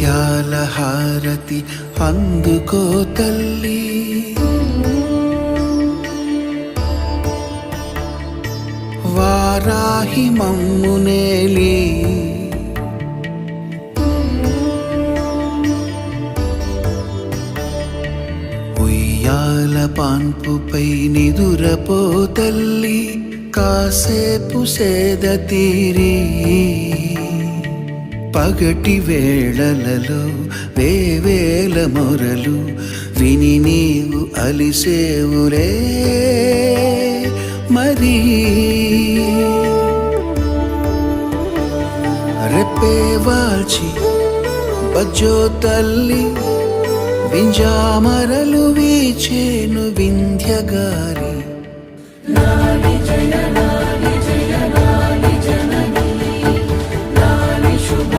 ఉయ్యాల హారతి అందుకో తల్లి, వారాహి మమ్మునేలి ఉయ్యాల పాన్పుపై నిదురపో తల్లి, కాసేపు సేద తీరి పగటి వేళలలో వేవేల మొరలు విని నీవు అలిసేవులే మరి. రెప్పే వాల్చి బజ్జో తల్లి, వింజామరలు వీచేను వింధ్యగాలి. నాని జయ నాని